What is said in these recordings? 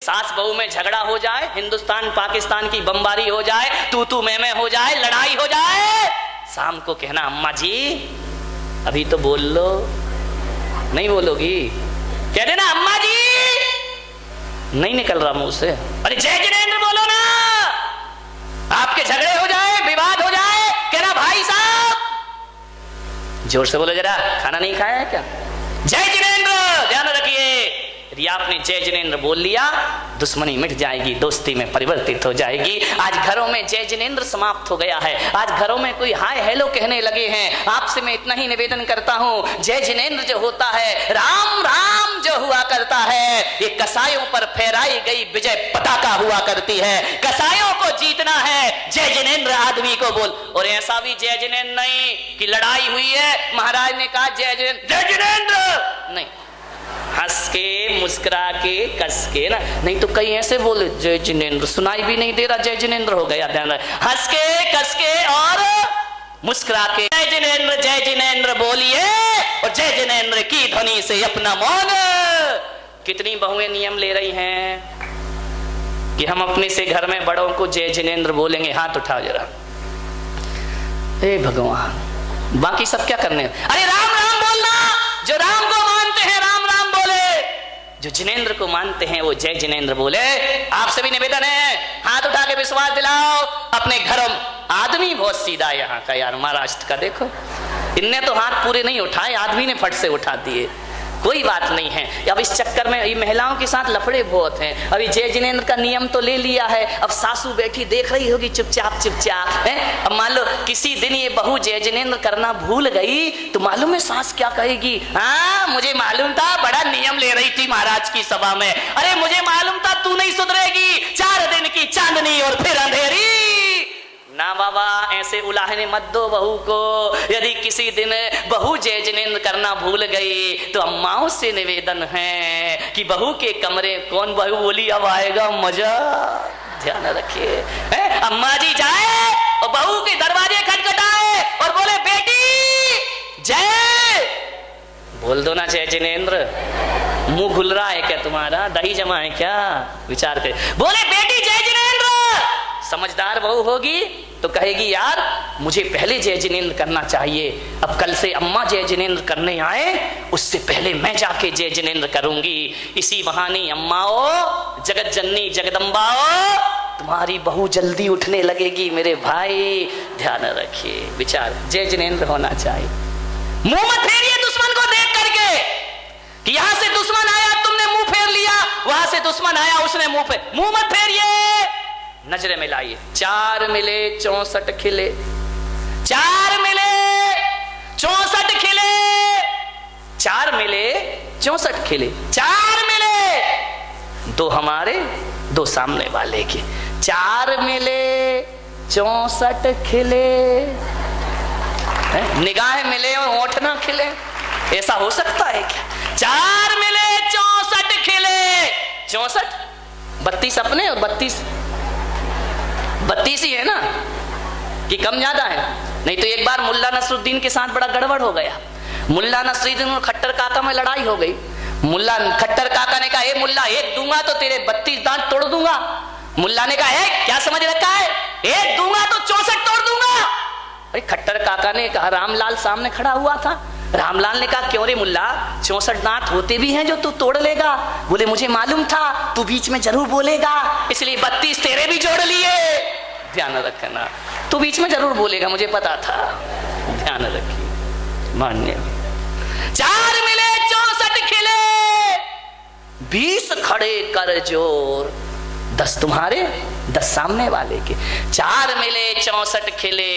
सास बहू में झगड़ा हो जाए, हिंदुस्तान पाकिस्तान की बमबारी हो जाए, तू मैं हो जाए, लड़ाई हो जाए, शाम को कहना अम्मा जी अभी तो बोल लो। नहीं बोलोगी? कह देना अम्मा जी, नहीं निकल रहा मुंह से। अरे जय जिनेंद्र बोलो ना। आपके झगड़े हो जाए, विवाद हो जाए, कहना भाई साहब, जोर से बोलो जरा, खाना नहीं खाया है क्या? जय जिनेंद्र। ध्यान रखिए, यदि आपने जय जिनेंद्र बोल लिया, दुश्मनी मिट जाएगी, दोस्ती में परिवर्तित हो जाएगी। आज घरों में जय जिनेंद्र समाप्त हो गया है। आज घरों में कोई हाय हेलो कहने लगे हैं। आपसे मैं इतना ही निवेदन करता हूं, जय जिनेंद्र जो होता है, राम राम जो हुआ करता है, ये कसायों पर फहराई गई विजय पताका हुआ करती है। कसायों को जीतना है, जय जिनेंद्र आदमी को बोल। और ऐसा भी जय जिनेंद्र नहीं कि लड़ाई हुई है, महाराज ने कहा जय जिनेंद्र, नहीं, हंस के मुस्कुरा के कस के ना, नहीं तो कई ऐसे बोले जय जिनेंद्र, सुनाई भी नहीं दे रहा जय जिनेंद्र हो गया। ध्यान रख, हंस के कस के और मुस्कुरा के जय जिनेंद्र बोलिए और जय जिनेंद्र की ध्वनि से अपना मौन। कितनी बहुएं नियम ले रही हैं कि हम अपने से घर में बड़ों को जय जिनेंद्र बोलेंगे। हाथ उठाओ जरा। हे भगवान, बाकी सब क्या करने? अरे राम राम बोलना। जो राम को मानते हैं राम राम बोले, जो जिनेंद्र को मानते हैं वो जय जिनेंद्र बोले। आपसे भी निवेदन है, हाथ उठा के विश्वास दिलाओ अपने घरों। आदमी बहुत सीधा है यहाँ का यार, महाराष्ट्र का देखो, इनने तो हाथ पूरे नहीं उठाए, आदमी ने फट से उठा दिए। कोई बात नहीं है। अब इस चक्कर में ये महिलाओं के साथ लफड़े बहुत हैं। अभी जय जिनेंद्र का नियम तो ले लिया है, अब सासू बैठी देख रही होगी चुपचाप चुपचाप है। अब मान लो किसी दिन ये बहू जय जिनेंद्र करना भूल गई तो मालूम है सास क्या कहेगी? हाँ, मुझे मालूम था, बड़ा नियम ले रही थी महाराज की सभा में। अरे मुझे मालूम था तू नहीं सुधरेगी, 4 दिन की चांदनी और फिर अंधेरी। ना बाबा, ऐसे उलाहने मत दो बहू को। यदि किसी दिन बहू जय जिनेंद्र करना भूल गई तो अम्माओं से निवेदन है कि बहू के कमरे कौन बहू बोली अब आएगा मजा। ध्यान रखिए, अम्मा जी जाए और बहू के दरवाजे खटखटाए और बोले बेटी जय, बोल दो ना जय जिनेंद्र। मुंह खुल रहा है क्या तुम्हारा? दही जमा है क्या? विचार कर, बोले बेटी जय जिनेंद्र। समझदार बहू होगी तो कहेगी यार मुझे पहले जय जिनेंद्र करना चाहिए, अब कल से अम्मा जय जिनेंद्र करने आए उससे पहले मैं जाके जय जिनेंद्र करूंगी। इसी बहाने अम्माओ, जगत जननी जगदम्बाओ, तुम्हारी बहू जल्दी उठने लगेगी मेरे भाई। ध्यान रखिए, विचार जय जिनेंद्र होना चाहिए। मुंह मत फेरिए दुश्मन को देख करके कि यहां से दुश्मन आया तुमने मुंह फेर लिया, वहां से दुश्मन आया उसने मुंह फेर, मुंह मत फेरिए। नजरें मिलाइए। 4 मिले 64 खिले, 4 मिले 64 खिले, 4 मिले 64 खिले, 4 मिले 2 हमारे 2 सामने वाले के, 4 मिले 64 खिले। निगाहें मिले और होंठ ना खिले, ऐसा हो सकता है क्या? 4 मिले 64 खिले, 64 32 अपने और 32 ही है ना कि कम ज्यादा है? नहीं तो एक बार मुल्ला नसरुद्दीन के साथ बड़ा गड़बड़ हो गया। मुल्ला नसरुद्दीन और खट्टर काका में लड़ाई हो गई। मुल्ला खट्टर काका ने कहा ए मुल्ला, एक दूंगा तो तेरे 32 दांत तोड़ दूंगा। मुल्ला ने कहा क्या समझ रखा है, एक दूंगा तो 64 तोड़ दूंगा। अरे खट्टर काका ने कहा, रामलाल सामने खड़ा हुआ था, रामलाल ने कहा क्यों रे मुल्ला, 64 दांत होते भी हैं जो तू तोड़ लेगा? बोले मुझे मालूम था तू बीच में जरूर बोलेगा, इसलिए 32 तेरे भी जोड़ लिए। ध्यान रखना, तू बीच में जरूर बोलेगा, मुझे पता था। ध्यान रखिए, मान्य। 4 मिले 64 खिले, 20 खड़े कर जोर, 10 तुम्हारे 10 सामने वाले के। 4 मिले 64 खिले,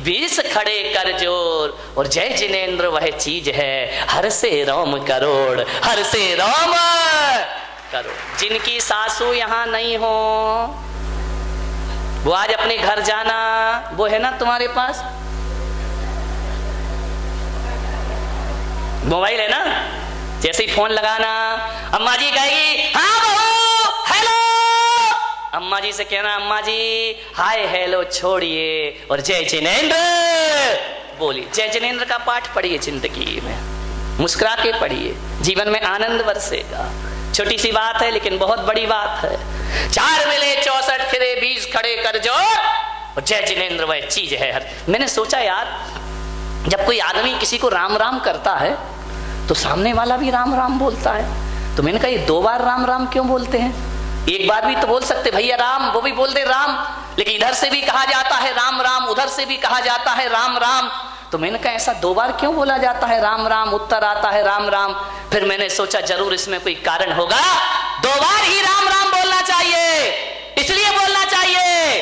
20 खड़े कर जोर। और जय जिनेंद्र वह चीज है, हर से रोम करोड़, हर से रोम करोड़। जिनकी सासू यहाँ नहीं हो वो आज अपने घर जाना, वो है ना तुम्हारे पास मोबाइल है ना, जैसे ही फोन लगाना अम्मा जी कहेगी हाँ बहू हेलो, अम्मा जी से कहना अम्मा जी हाय हेलो छोड़िए और जय जिनेंद्र बोलिए। जय जिनेंद्र का पाठ पढ़िए, जिंदगी में मुस्कुरा के पढ़िए, जीवन में आनंद बरसेगा। छोटी सी बात है लेकिन बहुत बड़ी बात है। 4 मिले 64 फिरे 20 खड़े कर जोर, जय जिनेंद्र वह चीज है हर। मैंने सोचा यार, जब कोई आदमी किसी को राम राम करता है तो सामने वाला भी राम राम बोलता है। तो मैंने कहा ये 2 बार राम राम क्यों बोलते हैं? एक बार भी तो बोल सकते भैया राम, वो भी बोल दे राम, लेकिन इधर से भी कहा जाता है राम राम, उधर से भी कहा जाता है राम राम। तो मैंने कहा ऐसा 2 बार क्यों बोला जाता है राम राम, उत्तर आता है राम राम। फिर मैंने सोचा जरूर इसमें कोई कारण होगा, 2 बार ही राम राम बोलना चाहिए। इसलिए बोलना चाहिए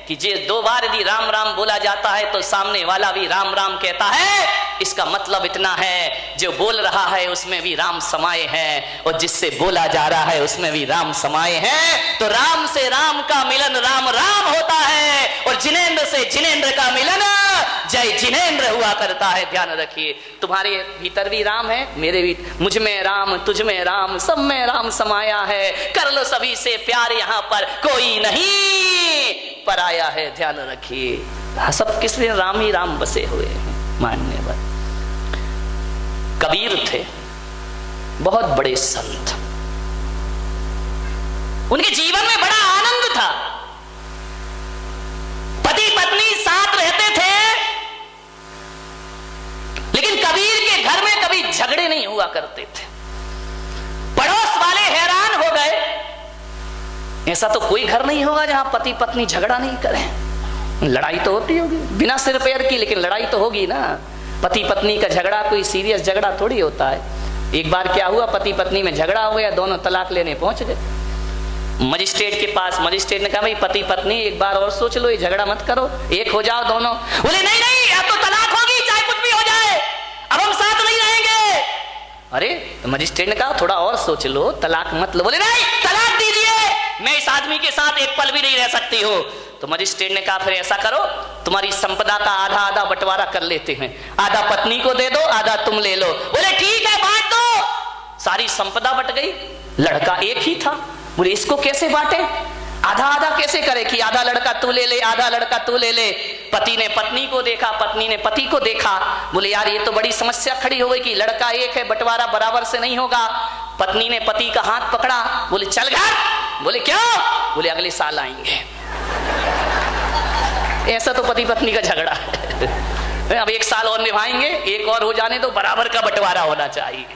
कि जे 2 बार यदि राम राम बोला जाता है तो सामने वाला भी राम राम कहता है। इसका मतलब इतना है, जो बोल रहा है उसमें भी राम समाये हैं और जिससे बोला जा रहा है उसमें भी राम समाये हैं। तो राम से राम का मिलन राम राम होता है और जिनेंद्र से जिनेंद्र का मिलन जय जिनेंद्र हुआ करता है। ध्यान रखिए, तुम्हारे भीतर भी राम है, मेरे भी, मुझ में राम, तुझ में राम, सब में राम समाया है। कर लो सभी से प्यार, यहाँ पर कोई नहीं पराया है। ध्यान रखिए, सब किस लिए राम ही राम बसे हुए हैं। मान्यवर कबीर थे, बहुत बड़े संत, उनके जीवन में बड़ा आनंद था। पति पत्नी साथ रहते थे, लेकिन कबीर के घर में कभी झगड़े नहीं हुआ करते थे। पड़ोस वाले हैरान हो गए, ऐसा तो कोई घर नहीं होगा जहां पति पत्नी झगड़ा नहीं करें। लड़ाई तो होती होगी बिना सिर पैर की, लेकिन लड़ाई तो होगी ना। पति पत्नी का झगड़ा कोई सीरियस झगड़ा थोड़ी होता है। एक बार क्या हुआ, पति पत्नी में झगड़ा हो गया, दोनों तलाक लेने पहुंच गए मजिस्ट्रेट के पास। मजिस्ट्रेट ने कहा भाई पति पत्नी एक बार और सोच लो, ये झगड़ा मत करो, एक हो जाओ दोनों। बोले नहीं नहीं, अब तो तलाक होगी, चाहे कुछ भी हो जाए, अब हम साथ नहीं रहेंगे। अरे तो मजिस्ट्रेट ने कहा थोड़ा और सोच लो, तलाक मत लो। बोले नहीं, तलाक दीजिए, मैं इस आदमी के साथ एक पल भी नहीं रह सकती हो। तो मजिस्ट्रेट ने कहा फिर ऐसा करो, तुम्हारी संपदा का आधा आधा बंटवारा कर लेते हैं, आधा पत्नी को दे दो, आधा तुम ले लो। बोले ठीक है बांट दो। सारी संपदा बट गई। लड़का एक ही था, बोले इसको कैसे बांटे, आधा आधा कैसे करे कि आधा लड़का तू ले ले, आधा लड़का तू ले ले। पति ने पत्नी को देखा, पत्नी ने पति को देखा। बोले यार ये तो बड़ी समस्या खड़ी हो गई कि लड़का एक है, बंटवारा बराबर से नहीं होगा। पत्नी ने पति का हाथ पकड़ा, बोले चल घर। बोले क्यों? बोले अगले साल आएंगे। ऐसा तो पति पत्नी का झगड़ा है। अब 1 साल और निभाएंगे, एक और हो जाने तो बराबर का बंटवारा होना चाहिए।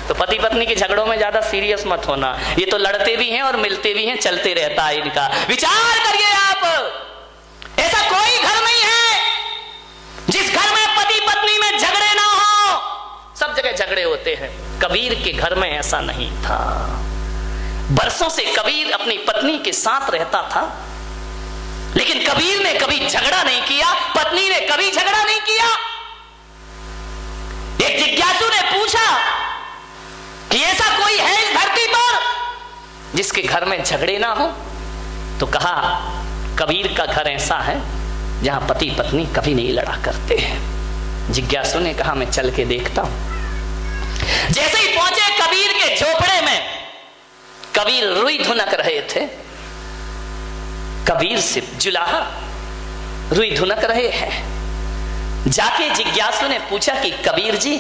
तो पति पत्नी के झगड़ों में ज्यादा सीरियस मत होना, ये तो लड़ते भी हैं और मिलते भी हैं, चलते रहता है इनका। विचार करिए आप, ऐसा कोई घर नहीं है जिस घर में पति पत्नी में झगड़े ना हो। सब जगह झगड़े होते हैं, कबीर के घर में ऐसा नहीं था। बरसों से कबीर अपनी पत्नी के साथ रहता था, लेकिन कबीर ने कभी झगड़ा नहीं किया, पत्नी ने कभी झगड़ा नहीं किया। एक जिज्ञासु ने पूछा कि ऐसा कोई है इस धरती पर जिसके घर में झगड़े ना हो? तो कहा कबीर का घर ऐसा है जहां पति पत्नी कभी नहीं लड़ा करते हैं। जिज्ञासु ने कहा मैं चल के देखता हूं। जैसे ही पहुंचे कबीर के झोपड़े में, कबीर रुई धुनक रहे थे। कबीर से जुलाहा रुई धुनक रहे हैं। जाके जिज्ञासु ने पूछा कि कबीर जी,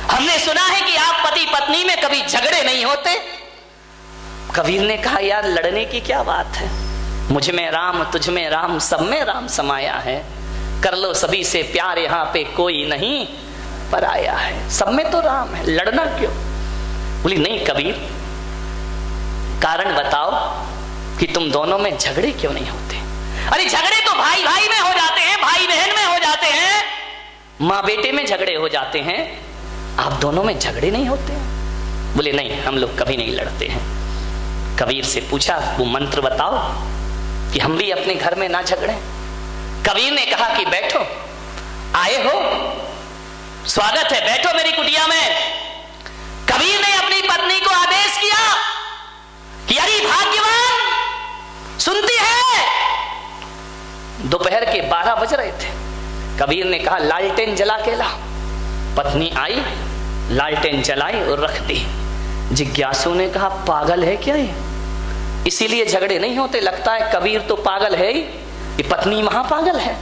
हमने सुना है कि आप पति पत्नी में कभी झगड़े नहीं होते। कबीर ने कहा यार लड़ने की क्या बात है, मुझ में राम, तुझ में राम, सब में राम समाया है। कर लो सभी से प्यार, यहाँ पे कोई नहीं पराया है। सब में तो राम है, लड़ना क्यों? बोली नहीं कबीर, कारण बताओ कि तुम दोनों में झगड़े क्यों नहीं होते? अरे झगड़े तो भाई भाई में हो जाते हैं, भाई बहन में हो जाते हैं, माँ बेटे में झगड़े हो जाते हैं, आप दोनों में झगड़े नहीं होते? बोले नहीं, हम लोग कभी नहीं लड़ते हैं। कबीर से पूछा वो मंत्र बताओ कि हम भी अपने घर में ना झगड़े। कबीर ने कहा कि बैठो, आए हो, स्वागत है, बैठो मेरी कुटिया में। कबीर ने अपनी पत्नी को आदेश किया कि अरे भाग्यवान, सुनती है? दोपहर के 12 बज रहे थे। कबीर ने कहा लालटेन जला के ला। पत्नी आई, लालटेन जलाई और रख दी। जिज्ञासु ने कहा पागल है क्या ये, इसीलिए झगड़े नहीं होते? लगता है कबीर तो पागल है ही, ये पत्नी महापागल है।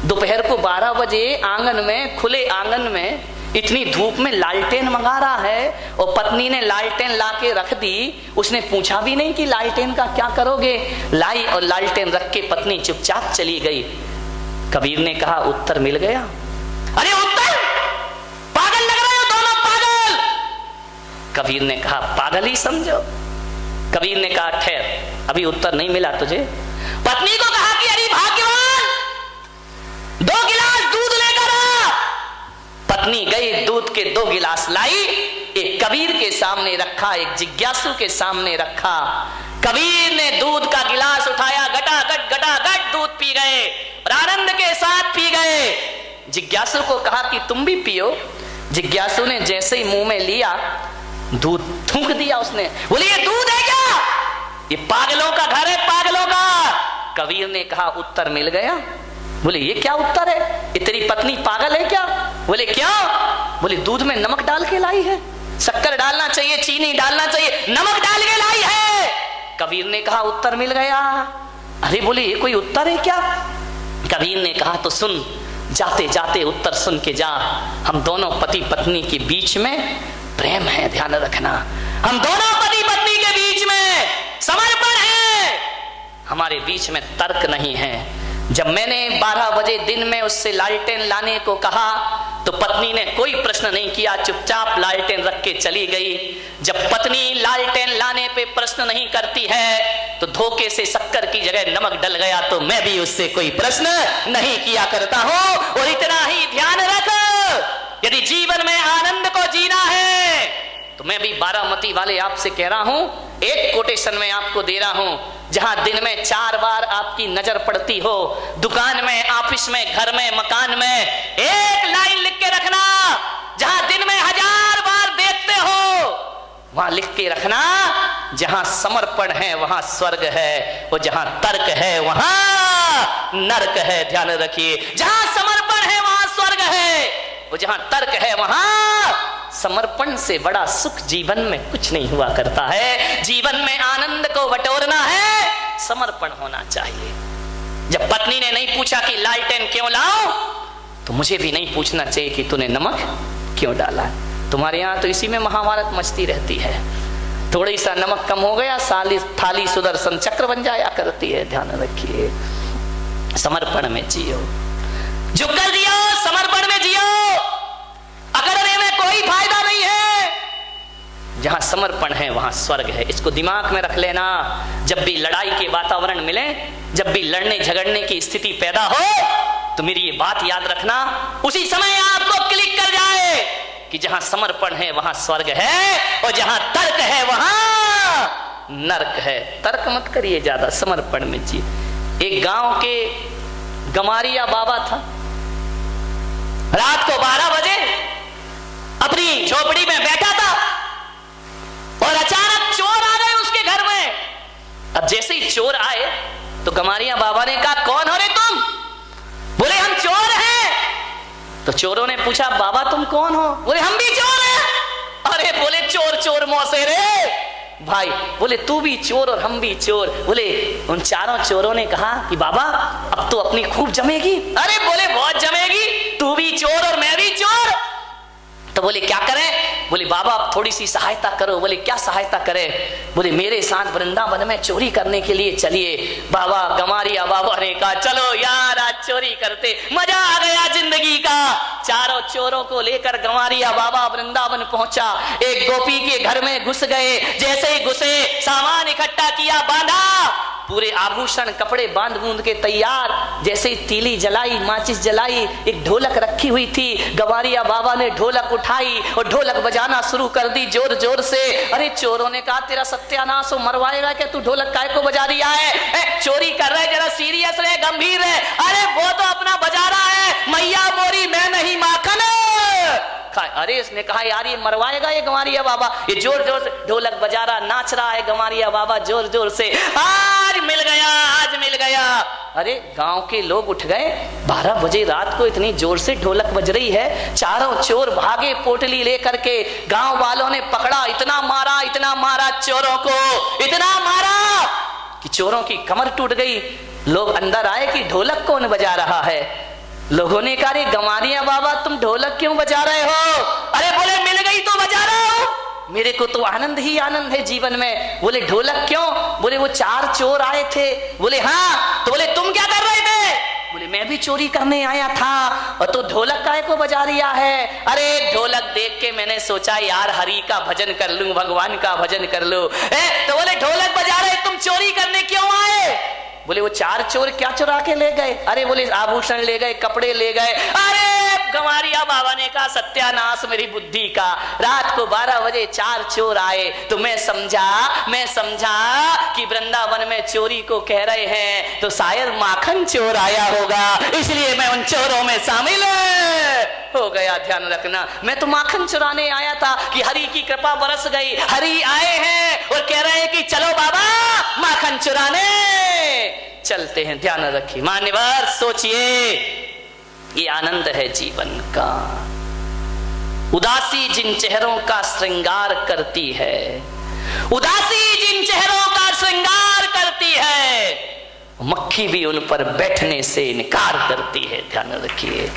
दोपहर को 12 बजे आंगन में, खुले आंगन में इतनी धूप में लालटेन मंगा रहा है और पत्नी ने लालटेन लाके रख दी। उसने पूछा भी नहीं कि लालटेन का क्या करोगे, लाई और लालटेन रख के पत्नी चुपचाप चली गई। कबीर ने कहा उत्तर मिल गया। अरे उत्तर, पागल लग रहे हो दोनों, पागल। कबीर ने कहा पागल ही समझो। कबीर ने कहा ठहर, अभी उत्तर नहीं मिला तुझे। पत्नी को कहा कि अरे भाग्यवान, 2 गिलास दूध लेकर आ। पत्नी गई, दूध के 2 गिलास लाई, एक कबीर के सामने रखा, एक जिज्ञासु के सामने रखा। कबीर ने दूध का गिलास उठाया, गटागट दूध पी गए और आनंद के साथ पी गए। जिज्ञासु को कहा कि तुम भी पियो। जिज्ञासु ने जैसे ही मुंह में लिया, दूध थूक दिया उसने। बोले ये दूध है क्या? ये पागलों का घर है, पागलों का। कबीर ने कहा उत्तर मिल गया। बोले ये क्या उत्तर है, ये तेरी पत्नी पागल है क्या? बोले क्या? बोले दूध में नमक डाल के लाई है, शक्कर डालना चाहिए, चीनी डालना चाहिए, नमक डाल के लाई है। कबीर ने कहा उत्तर मिल गया। अरे बोले ये कोई उत्तर है क्या? कबीर ने कहा तो सुन, जाते जाते उत्तर सुन के जा। हम दोनों पति पत्नी के बीच में प्रेम है, ध्यान रखना। हम दोनों पति पत्नी के बीच में समर्पण है, हमारे बीच में तर्क नहीं है। जब मैंने 12 बजे दिन में उससे लालटेन लाने को कहा तो पत्नी ने कोई प्रश्न नहीं किया, चुपचाप लालटेन रख के चली गई। जब पत्नी लालटेन लाने पे प्रश्न नहीं करती है तो धोखे से शक्कर की जगह नमक डल गया तो मैं भी उससे कोई प्रश्न नहीं किया करता हूं। और इतना ही ध्यान रख, यदि जीवन में आनंद को जीना है तो मैं भी बारामती वाले आपसे कह रहा हूं, एक कोटेशन में आपको दे रहा हूं, जहां दिन में 4 बार आपकी नजर पड़ती हो, दुकान में, ऑफिस में, घर में, मकान में, एक लाइन लिख के रखना। जहां दिन में 1000 बार देखते हो वहां लिख के रखना, जहां समर्पण है वहां स्वर्ग है, और जहां तर्क है वहां नरक है। ध्यान रखिए, जहां समर्पण है वहां स्वर्ग है, और जहां तर्क है वहां समर्पण से बड़ा सुख जीवन में कुछ नहीं हुआ करता है। जीवन में आनंद को बटोरना है, समर्पण होना चाहिए। जब पत्नी ने नहीं पूछा कि लालटेन क्यों लाऊं, तो मुझे भी नहीं पूछना चाहिए कि तूने नमक क्यों डाला। तुम्हारे यहां तो इसी में महाभारत मचती रहती है। थोड़ी सा नमक कम हो गया, साली थाली सुदर्शन चक्र बन जाया करती है। ध्यान रखिए, समर्पण में जियो, झुककर जियो, समर्पण में जियो। अगड़ने में कोई फायदा नहीं है। जहां समर्पण है वहां स्वर्ग है, इसको दिमाग में रख लेना। जब भी लड़ाई के वातावरण मिले, जब भी लड़ने झगड़ने की स्थिति पैदा हो, तो मेरी ये बात याद रखना, उसी समय आपको क्लिक कर जाए कि जहां समर्पण है वहां स्वर्ग है, और जहां तर्क है वहां नरक है। तर्क मत करिए ज्यादा, समर्पण में जी। एक गांव के गमारिया बाबा था, रात को 12 बजे अपनी झोपड़ी में बैठा था और अचानक चोर आ गए उसके घर में। अब जैसे ही चोर आए तो गमारिया बाबा ने कहा कौन हो रे तुम? बोले हम चोर हैं। तो चोरों ने पूछा बाबा तुम कौन हो? बोले हम भी चोर हैं। अरे बोले चोर चोर मौसे रे भाई, बोले तू भी चोर और हम भी चोर। बोले उन चारों चोरों ने कहा कि बाबा अब तो अपनी खूब जमेगी। अरे बोले बहुत जमेगी, तू भी चोर और मैं भी चोर। तो बोले क्या करें? बोले बाबा अब थोड़ी सी सहायता करो। बोले क्या सहायता करें? बोले मेरे साथ वृंदावन में चोरी करने के लिए चलिए। बाबा गमारिया बाबा ने कहा चलो यार आज चोरी करते, मजा आ गया जिंदगी का। चारों चोरों को लेकर गमारिया बाबा वृंदावन पहुंचा। एक गोपी के घर में घुस गए। जैसे ही घुसे, सामान इकट्ठा किया, बांधा, पूरे आभूषण कपड़े बांध बूंद के तैयार। जैसे ही तीली जलाई, माचिस जलाई, एक ढोलक रखी हुई थी, गवारिया बाबा ने ढोलक उठाई और ढोलक बजाना शुरू कर दी जोर जोर से। अरे चोरों ने कहा तेरा सत्यानाश हो, मरवाएगा क्या तू? ढोलक काय को बजा रही है? चोरी कर रहे, जरा सीरियस रहे, गंभीर है। अरे वो तो अपना बजा रहा है, मैया मोरी मैं नहीं माखन। अरे इसने कहा यार ये मरवाएगा ये गंवारिया बाबा। ये जोर जोर से ढोलक बजा रहा, नाच रहा है गंवारिया बाबा जोर जोर से। आज मिल गया, आज मिल गया। अरे गांव के लोग उठ गए। 12 बजे रात को इतनी जोर से ढोलक बज रही है। चारों चोर भागे पोटली लेकर के। गांव वालों ने पकड़ा, इतना मारा चोरों को, इतना मारा कि चोरों की कमर टूट गई। लोग अंदर आए कि ढोलक कौन बजा रहा है? लोगों ने कहा, रे गंवारिया बाबा तुम ढोलक क्यों बजा रहे हो? अरे बोले मिल गई तो बजा रहा हूं, मेरे को तो आनंद ही आनंद है जीवन में। बोले ढोलक क्यों? बोले वो 4 चोर आए थे। बोले हाँ। तो बोले तुम क्या कर रहे थे? बोले मैं भी चोरी करने आया था। और तो ढोलक काहे को बजा रिया है? अरे ढोलक देख के मैंने सोचा यार हरि का भजन कर लूं, भगवान का भजन कर लूं। तो बोले ढोलक बजा रहे तुम चोरी करने क्यों आए? बोले वो 4 चोर क्या चुरा के ले गए? अरे बोले आभूषण ले गए, कपड़े ले गए। अरे गंवारिया बाबा ने कहा सत्यानाश मेरी बुद्धि का, रात को 12 बजे 4 चोर आए तो मैं समझा कि वृंदावन में चोरी को कह रहे हैं तो शायद माखन चोर आया होगा, इसलिए मैं उन चोरों में शामिल हो गया। ध्यान रखना, मैं तो माखन चुराने आया था कि हरि की कृपा बरस गई, हरि आए हैं और कह रहे हैं कि चलो बाबा माखन चुराने चलते हैं। ध्यान रखिए मान्यवर, सोचिए ये आनंद है जीवन का। उदासी जिन चेहरों का श्रृंगार करती है, उदासी जिन चेहरों का श्रृंगार करती है, मक्खी भी उन पर बैठने से इनकार करती है। ध्यान रखिए।